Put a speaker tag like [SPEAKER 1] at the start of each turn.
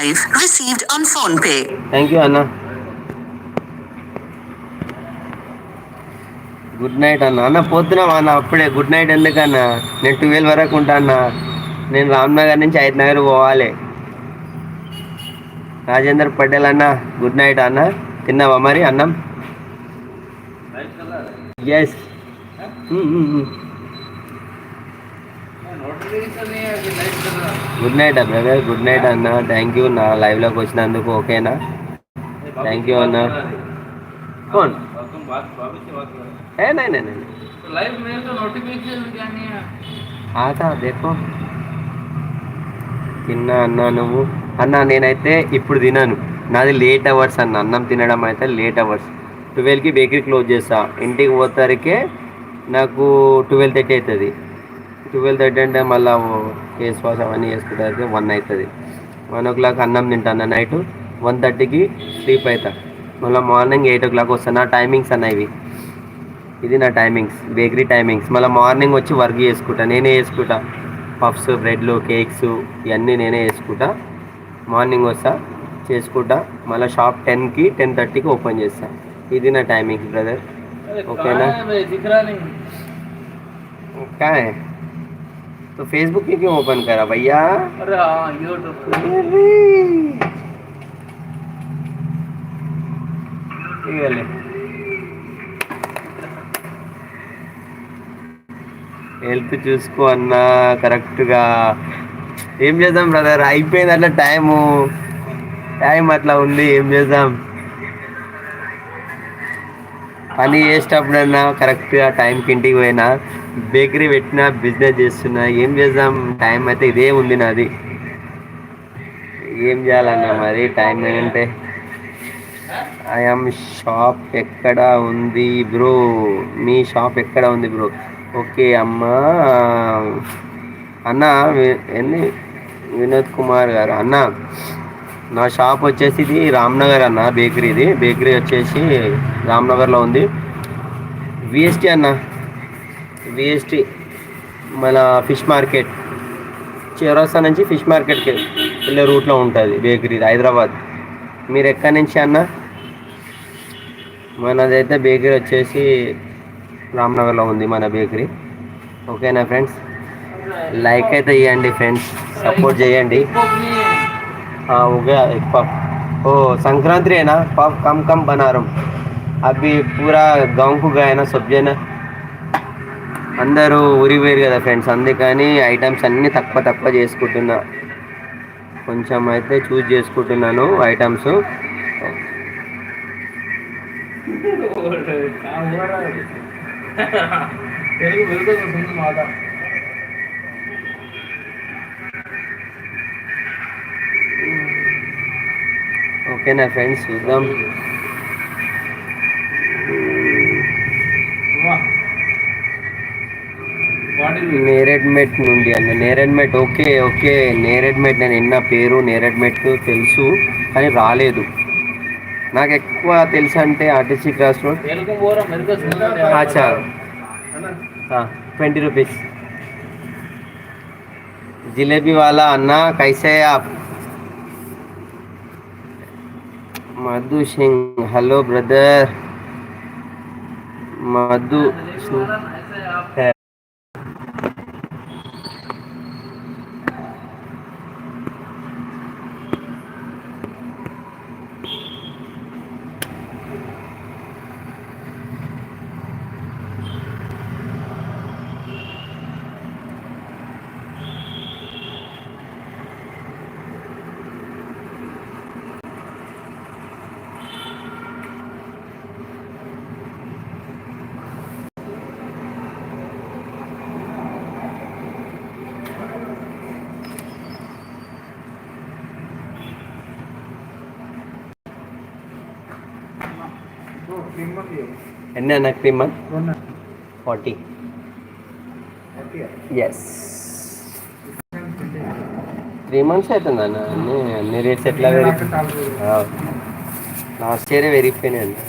[SPEAKER 1] 25 received on PhonePe.
[SPEAKER 2] Thank you అన్న. Good night అన్న. అన్న పోతున్నావా అన్న? అప్పుడే గుడ్ నైట్ ఎందుకన్నా? నేను 12 వరకు ఉంటా అన్న. నేను రామ్నగర్ నుంచి హైద్ పోవాలి. రాజేందర్ పటేల్ అన్న గుడ్ నైట్ అన్న. తిన్నావా మరి అన్నం? Yes. Good night brother. Good night అన్న. థ్యాంక్ యూ నా లైవ్లోకి వచ్చినందుకు. ఓకేనా? థ్యాంక్ యూ అన్న. कौन है? नहीं नहीं नहीं लाइव में तो नोटिफिकेशन क्या नहीं है आता देखो. తిన్నా అన్న. నువ్వు అన్న? నేనైతే ఇప్పుడు తిన్నాను. నాది లేట్ అవర్స్ అన్న. అన్నం తినడం అయితే లేట్ అవర్స్. 12కి బేకరీ క్లోజ్ చేస్తా. ఇంటికి పోతారికే నాకు 12:30 అవుతుంది. 12:30 అంటే మళ్ళీ ఫేస్ వాష్ అవన్నీ చేసుకుంటారికి 1 అవుతుంది. 1 o'clock అన్నం తింటాను. నైట్ 1:30కి స్లీప్ అవుతా. మళ్ళీ మార్నింగ్ 8 o'clock వస్తాను. నా టైమింగ్స్ అన్న ఇవి. ఇది నా టైమింగ్స్, బేకరీ టైమింగ్స్. మళ్ళీ మార్నింగ్ వచ్చి వర్క్ చేసుకుంటా. నేనే చేసుకుంటా. పఫ్స్, బ్రెడ్లు, కేక్స్ ఇవన్నీ నేనే చేసుకుంటా. మార్నింగ్ వస్తా చేసుకుంటా. మళ్ళీ షాప్ 10కి 10:30కి ఓపెన్ చేస్తా. ఇది నా టైమింగ్స్ బ్రదర్. ఓకేనా? क्या है तो फेसबुक ही क्यों ओपन करा भैया? अरे हाँ यूट्यूब హెల్త్ చూసుకో అన్న కరెక్ట్గా. ఏం చేద్దాం బ్రదర్, అయిపోయింది అట్లా టైం అట్లా ఉంది. ఏం చేద్దాం? పని చేసేటప్పుడన్నా కరెక్ట్గా టైంకి ఇంటికి పోయినా, బేకరీ పెట్టినా, బిజినెస్ చేస్తున్నా, ఏం చేద్దాం? టైం అయితే ఇదే ఉంది నాది. ఏం చేయాలన్నా మరి టైం ఏంటంటే. ఐఎమ్ షాప్ ఎక్కడ ఉంది బ్రో? మీ షాప్ ఎక్కడ ఉంది బ్రో? ఓకే అమ్మా. అన్న ఎన్ని వినోద్ కుమార్ గారు అన్న, నా షాప్ వచ్చేసి ఇది రామ్నగర్ అన్న. బేకరీ వచ్చేసి రామ్నగర్లో ఉంది. విఎస్టీ అన్న, విఎస్టీ మన ఫిష్ మార్కెట్, చౌరస్తా నుంచి ఫిష్ మార్కెట్కి వెళ్ళే రూట్లో ఉంటుంది బేకరీ, హైదరాబాద్. మీరు ఎక్కడి నుంచి అన్న? మనదైతే బేకరీ వచ్చేసి రామ్నగర్లో ఉంది మన బేకరీ. ఓకేనా ఫ్రెండ్స్? లైక్ అయితే ఇవ్వండి ఫ్రెండ్స్, సపోర్ట్ చేయండి. हो गया एक पफ. ओ संक्रांति है ना, पफ कम कम बना रहा हूँ. अभी पूरा गाँव को गया ना सब जन, అందరూ ఊరికి పోయారు కదా ఫ్రెండ్స్. అందుకని ఐటమ్స్ అన్నీ తక్కువ చేసుకుంటున్నా. కొంచెం అయితే చూస్ చేసుకుంటున్నాను ఐటమ్స్. ఓకేనా ఫ్రెండ్స్? చూద్దాం. నేరెడ్మెట్ నుండి అన్న. నేరెడ్మెట్ ఓకే. నేరెడ్మెట్ నేను విన్న పేరు, నేరెడ్మెట్ తెలుసు కానీ రాలేదు. నాకు ఎక్కువ తెలుసు అంటే ఆర్టీసీ క్రాస్ రోడ్. అచ్చా 20 రూపీస్ జిలేబీ వాలా అన్న. కైసే ఆప్? Madhu Singh hello brother. మధు ఎన్ని అన్న? క్రీమ్ 40. ఎస్ 3 months అవుతుంది అన్న. అన్ని రేట్స్ ఎట్లా లాస్ట్ ఇయరే వెరిఫైనాయి అండి.